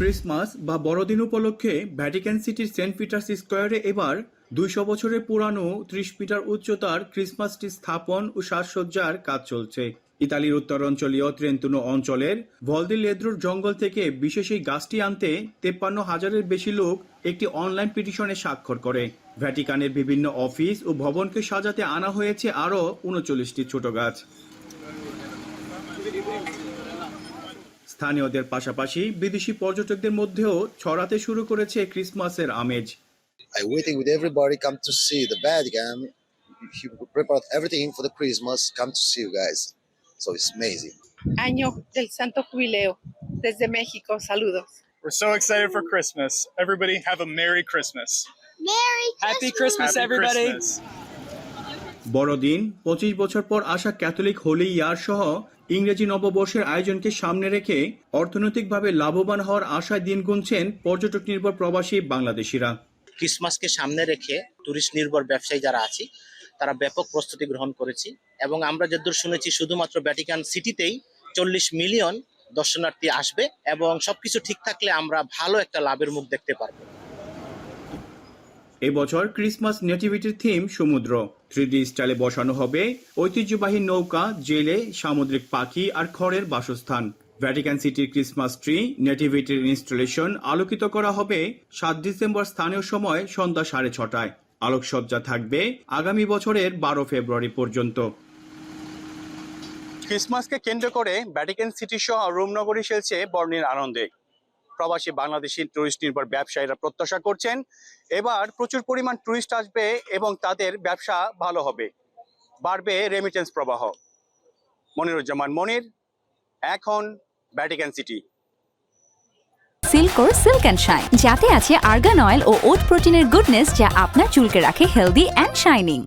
Christmas বা বড়দিন উপলক্ষে ভ্যাটিকান সিটির সেন্ট পিটার্স স্কোয়ারে এবার 200 বছরের পুরানো 30 মিটার উচ্চতার ক্রিসমাস ট্রি স্থাপন ও সাজসজ্জার কাজ চলছে। ইতালির উত্তরাঞ্চলীয় ট্রেন্তুনো অঞ্চলের ভলদি লেদ্রোর জঙ্গল থেকে বিশেষ এই গাছটি আনতে 53,000-এর বেশি লোক একটি অনলাইন পিটিশনে স্বাক্ষর করে। ভ্যাটিকানের বিভিন্ন অফিস ও ভবনকে সাজাতে আনা হয়েছে আরও 39টি ছোট গাছ। স্থানীয়দের পাশাপাশি বিদেশি পর্যটকদের মধ্যেও ছড়াতে শুরু করেছে ক্রিসমাসের আমেজ। I waiting with everybody come to see the Vatican. He prepared everything for the Christmas. Come to see you guys. So it's amazing. Año del Santo Jubileo. Desde México, saludos. We're so excited for Christmas. Everybody have a Merry Christmas. Happy Christmas, Happy everybody. Christmas. বড়দিন, 25 বছর পর আসা Catholic Holi ইয়ার সহ ইংরেজি নববর্ষের আয়োজনকে সামনে রেখে অর্থনৈতিকভাবে লাভবান হওয়ার আশায় দিন গুনছেন পর্যটক নির্ভর প্রবাসী বাংলাদেশিরা। ক্রিসমাসকে সামনে রেখে ট্যুরিস্ট নির্ভর ব্যবসায়ী যারা আছি তারা ব্যাপক প্রস্তুতি গ্রহণ করেছি এবং আমরা যতদূর শুনেছি শুধুমাত্র ভ্যাটিকান সিটিতেই 40 মিলিয়ন দর্শনার্থী আসবে এবং সবকিছু ঠিক থাকলে আমরা ভালো একটা লাভের মুখ দেখতে পারবো। এবছর ক্রিসমাস নেটিভিটির থিম সমুদ্র। 3D স্টাইলে বসানো হবে ঐতিহ্যবাহী নৌকা, জেলে, সামুদ্রিক পাখি আর খড়ের বাসস্থান। ভ্যাটিকান সিটির ক্রিসমাস ট্রি নেটিভিটির ইনস্টলেশন আলোকিত করা হবে 7 ডিসেম্বর স্থানীয় সময় সন্ধ্যা 6:30টায়। আলোকসজ্জা থাকবে আগামী বছরের 12 ফেব্রুয়ারি পর্যন্ত। ক্রিসমাসকে কেন্দ্র করে ভ্যাটিকান সিটি সহ রোমনগরী খেলছে বর্ণিল আনন্দে। প্রবাসী বাংলাদেশি টুরিস্ট নির্ভর ব্যবসায়ীরা প্রত্যাশা করছেন এবার প্রচুর পরিমাণ টুরিস্ট আসবে এবং তাদের ব্যবসা ভালো হবে, বাড়বে রেমিটেন্স প্রবাহ। মনিরুজ্জামান মনির, এখন ভ্যাটিকান সিটি। সিল্কোর সিল্ক অ্যান্ড শাইন, যাতে আছে আর্গান অয়েল ও ওট প্রোটিনের গুডনেস, যা আপনার চুলকে রাখে হেলদি অ্যান্ড শাইনিং।